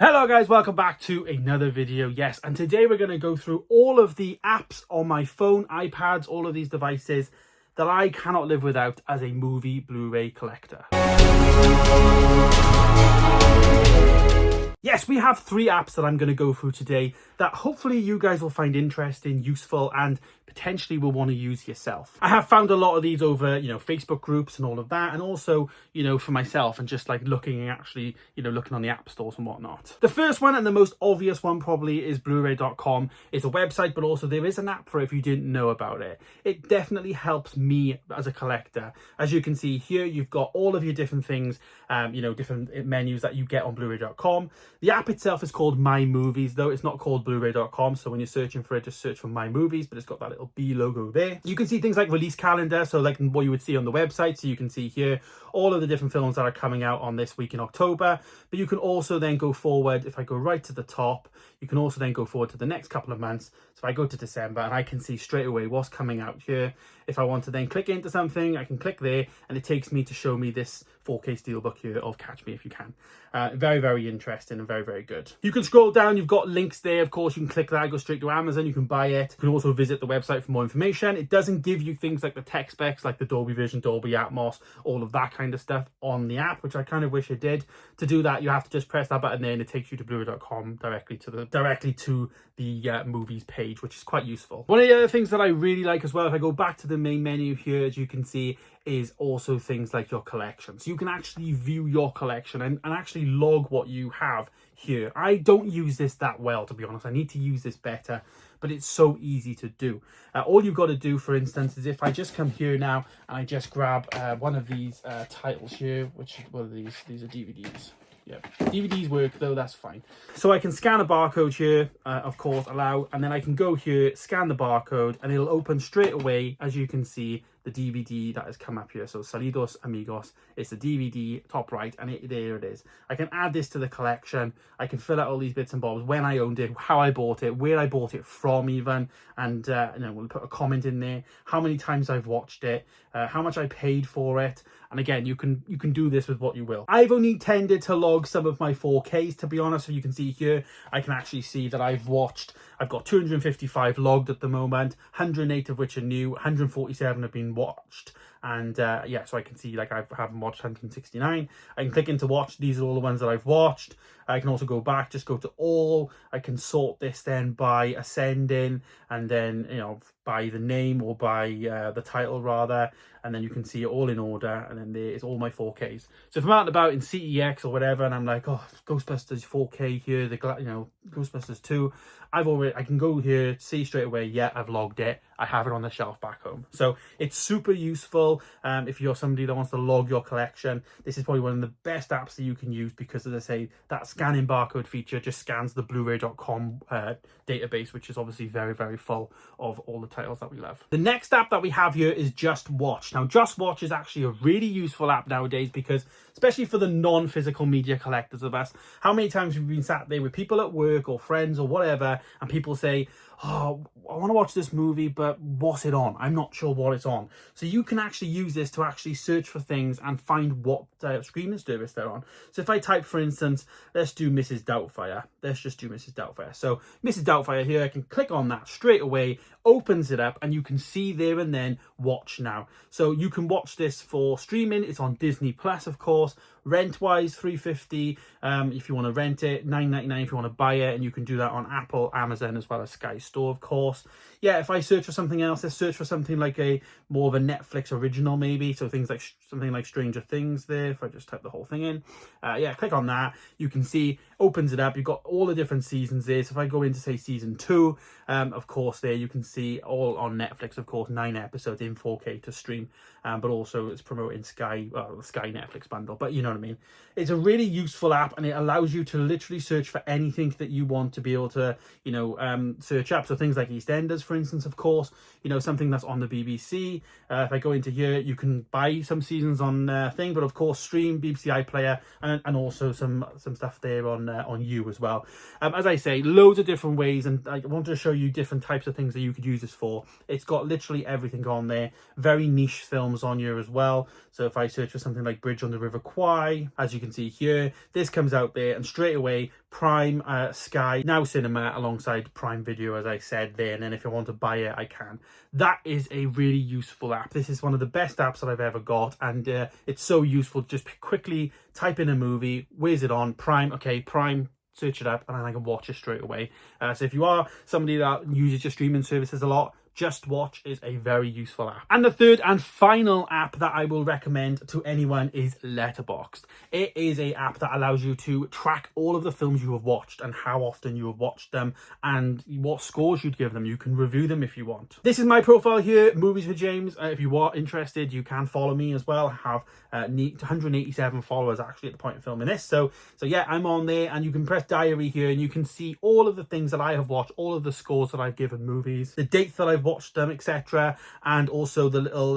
Hello guys, welcome back to another video. Yes, and today we're going to go through all of the apps on my phone, iPads, all of these devices that I cannot live without as a movie Blu-ray collector. Yes, we have 3 apps that I'm going to go through today that hopefully you guys will find interesting, useful, and potentially will want to use yourself. I have found a lot of these over, Facebook groups and all of that, and also, for myself and just like looking and actually, looking on the app stores and whatnot. The first one and the most obvious one probably is Bluray.com. It's a website, but also there is an app for it if you didn't know about it. It definitely helps me as a collector. As you can see here, you've got all of your different things, different menus that you get on Bluray.com. The app itself is called My Movies, though it's not called Bluray.com. So when you're searching for it, just search for My Movies, but it's got that little B logo there. You can see things like release calendar, so like what you would see on the website. So you can see here all of the different films that are coming out on this week in October. But you can also then go forward. If I go right to the top, you can also then go forward to the next couple of months. So if I go to December, and I can see straight away what's coming out here. If I want to then click into something, I can click there, and it takes me to show me this 4K steelbook here of Catch Me If You Can. Very, very interesting and very, very good. You can scroll down. You've got links there. Of course, you can click that, go straight to Amazon. You can buy it. You can also visit the website for more information. It doesn't give you things like the tech specs, like the Dolby Vision, Dolby Atmos, all of that kind of stuff on the app, which I kind of wish it did. To do that, you have to just press that button there, and it takes you to Bluray.com directly to the movies page, which is quite useful. One of the other things that I really like as well, if I go back to the main menu here, as you can see, is also things like your collection. So you can actually view your collection and actually log what you have here. I don't use this that well, to be honest. I need to use this better, but it's so easy to do. All you've got to do, for instance, is if I just come here now and I just grab one of these titles here, what are these? These are DVDs. Yeah, DVDs work though, that's fine. So I can scan a barcode here, of course, allow, and then I can go here, scan the barcode, and it'll open straight away, as you can see, the DVD that has come up here. So Salidos Amigos, it's the DVD top right, and there it is. I can add this to the collection. I can fill out all these bits and bobs, when I owned it, how I bought it, where I bought it from even, and we'll put a comment in there, how many times I've watched it, how much I paid for it. And again, you can do this with what you will. I've only tended to log some of my 4Ks, to be honest. So you can see here, I can actually see that I've got 255 logged at the moment, 108 of which are new, 147 have been watched. And so I can see like I haven't watched 169. I can click into watch. These are all the ones that I've watched. I can also go back, just go to all. I can sort this then by ascending, and then by the name, or by the title rather, and then you can see it all in order, and then there is all my 4Ks. So if I'm out and about in CEX or whatever, and I'm like, oh, Ghostbusters 4K here, Ghostbusters 2, I can go here, see straight away, yeah, I've logged it. I have it on the shelf back home. So it's super useful if you're somebody that wants to log your collection. This is probably one of the best apps that you can use, because, as I say, that scanning barcode feature just scans the Bluray.com database, which is obviously very, very full of all the titles that we love. The next app that we have here is JustWatch. Now, JustWatch is actually a really useful app nowadays, because especially for the non-physical media collectors of us, how many times have we been sat there with people at work or friends or whatever, and people say, oh, I want to watch this movie, but what's it on? I'm not sure what it's on. So you can actually use this to actually search for things and find what streaming service they're on. So if I type, for instance, let's do Mrs. Doubtfire. Let's just do Mrs. Doubtfire. So Mrs. Doubtfire here, I can click on that straight away, opens it up, and you can see there and then watch now. So you can watch this for streaming. It's on Disney Plus, of course. Rent-wise, $3.50 if you want to rent it, $9.99 if you want to buy it, and you can do that on Apple, Amazon, as well as Sky Store, of course. Yeah, if I search for something else, let's search for something like more of a Netflix original, maybe. So things like something like Stranger Things there. If I just type the whole thing in, click on that. You can see, opens it up. You've got all the different seasons there. So if I go into, say, season 2, of course, there you can see all on Netflix, of course, 9 episodes in 4K to stream. But also it's promoting the Sky Netflix bundle. But you know what I mean. It's a really useful app, and it allows you to literally search for anything that you want to be able to, search up. So things like EastEnders, for instance, of course, something that's on the BBC. If I go into here, you can buy some seasons on thing, but of course stream BBC iPlayer, and also some stuff there on You as well. As I say, loads of different ways, and I want to show you different types of things that you could use this for. It's got literally everything on there. Very niche films on here as well. So if I search for something like Bridge on the River Kwai, Sky, as you can see here. This comes out there, and straight away Prime, Sky, Now Cinema alongside Prime Video, as I said there, and then if I want to buy it, I can. That is a really useful app. This is one of the best apps that I've ever got, and it's so useful. Just quickly type in a movie, where's it on? Prime, okay, Prime, search it up, and then I can watch it straight away. So if you are somebody that uses your streaming services a lot, JustWatch is a very useful app. And the third and final app that I will recommend to anyone is Letterboxd. It is an app that allows you to track all of the films you have watched and how often you have watched them and what scores you'd give them. You can review them if you want. This is my profile here, Movies with James. If you are interested, you can follow me as well. I have 187 followers actually at the point of filming this. So yeah, I'm on there, and you can press diary here and you can see all of the things that I have watched, all of the scores that I've given movies, the dates that I've watched them, etc. And also the little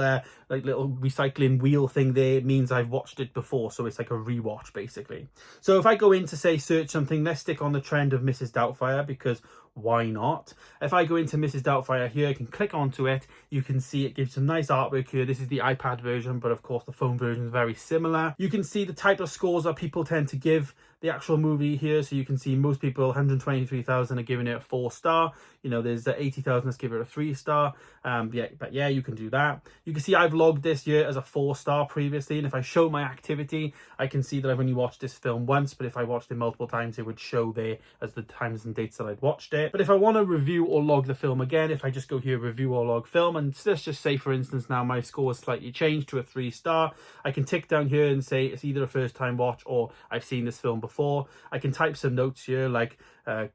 little recycling wheel thing there means I've watched it before, so it's like a rewatch basically. So if I go in to say search something, let's stick on the trend of Mrs. Doubtfire, because why not? If I go into Mrs. Doubtfire here, I can click onto it. You can see it gives some nice artwork here. This is the iPad version, but of course the phone version is very similar. You can see the type of scores that people tend to give the actual movie here. So you can see most people, 123,000 are giving it a 4-star. You know, there's 80,000 that's give it a 3-star. Yeah, you can do that. You can see I've logged this year as a 4-star previously, and if I show my activity, I can see that I've only watched this film once, but if I watched it multiple times, it would show there as the times and dates that I'd watched it. But if I want to review or log the film again, if I just go here, review or log film, and let's just say, for instance, now my score is slightly changed to a 3-star, I can tick down here and say it's either a first time watch or I've seen this film before. I can type some notes here like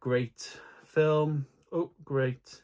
great film. Oh, great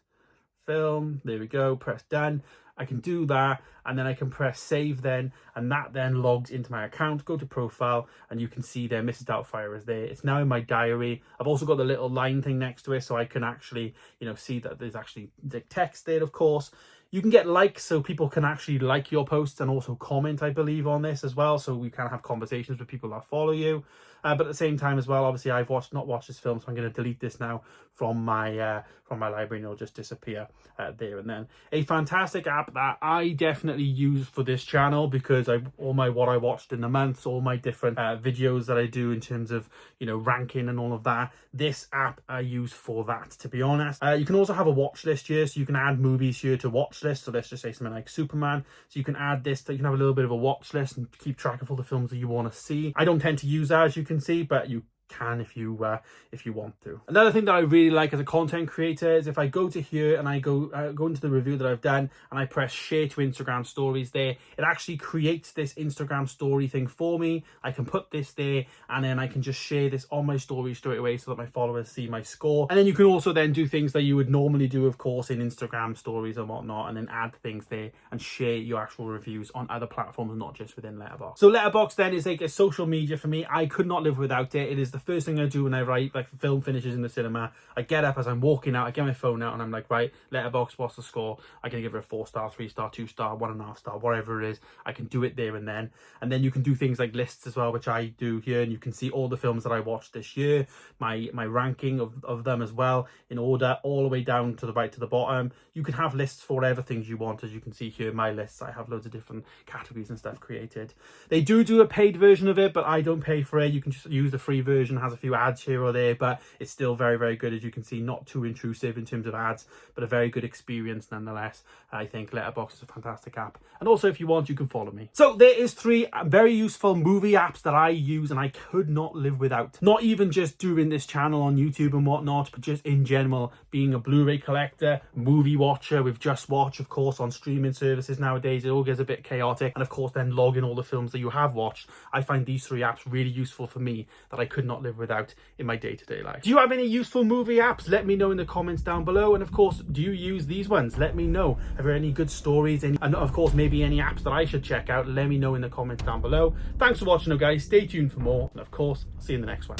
film. There we go. Press done. I can do that, and then I can press save then, and that then logs into my account. Go to profile, and you can see there Mrs. Doubtfire is there. It's now in my diary. I've also got the little line thing next to it, so I can actually, you know, see that there's actually the text there, of course. You can get likes, so people can actually like your posts and also comment, I believe, on this as well. So we can have conversations with people that follow you. But at the same time as well, obviously, I've not watched this film, so I'm going to delete this now from my library, and it'll just disappear there and then. A fantastic app that I definitely use for this channel, because what I watched in the months, all my different videos that I do in terms of, you know, ranking and all of that. This app I use for that, to be honest. You can also have a watch list here, so you can add movies here to watch list. So let's just say something like Superman. So you can add this, so you can have a little bit of a watch list and keep track of all the films that you want to see. I don't tend to use that, as you can see, but you can if you want to. Another thing that I really like as a content creator is if I go to here and I go into the review that I've done and I press share to Instagram stories there, it actually creates this Instagram story thing for me. I can put this there, and then I can just share this on my story straight away so that my followers see my score. And then you can also then do things that you would normally do, of course, in Instagram stories and whatnot, and then add things there and share your actual reviews on other platforms, not just within Letterboxd. So Letterboxd then is like a social media for me. I could not live without it. It is the first thing I do whenever the film finishes in the cinema. I get up as I'm walking out, I get my phone out, and I'm like, right, Letterboxd, what's the score? I can give it a 4-star, 3-star, 2-star, 1.5-star, whatever it is. I can do it there and then. And then you can do things like lists as well, which I do here, and you can see all the films that I watched this year, my ranking of them as well, in order, all the way down to the right to the bottom. You can have lists for whatever things you want. As you can see here, my lists, I have loads of different categories and stuff created. They do a paid version of it, but I don't pay for it. You can just use the free version. It has a few ads here or there, but it's still very, very good. As you can see, not too intrusive in terms of ads, but a very good experience nonetheless. I think Letterboxd is a fantastic app. And also, if you want, you can follow me. So there is 3 very useful movie apps that I use and I could not live without. Not even just doing this channel on YouTube and whatnot, but just in general, being a Blu-ray collector, movie watcher with JustWatch, of course, on streaming services nowadays. It all gets a bit chaotic. And of course, then logging all the films that you have watched. I find these 3 apps really useful for me that I could not live without in my day-to-day life. Do you have any useful movie apps? Let me know in the comments down below. And of course, do you use these ones? Let me know. Have there any good stories? And of course, maybe any apps that I should check out? Let me know in the comments down below. Thanks for watching, guys. Stay tuned for more. And of course, I'll see you in the next one.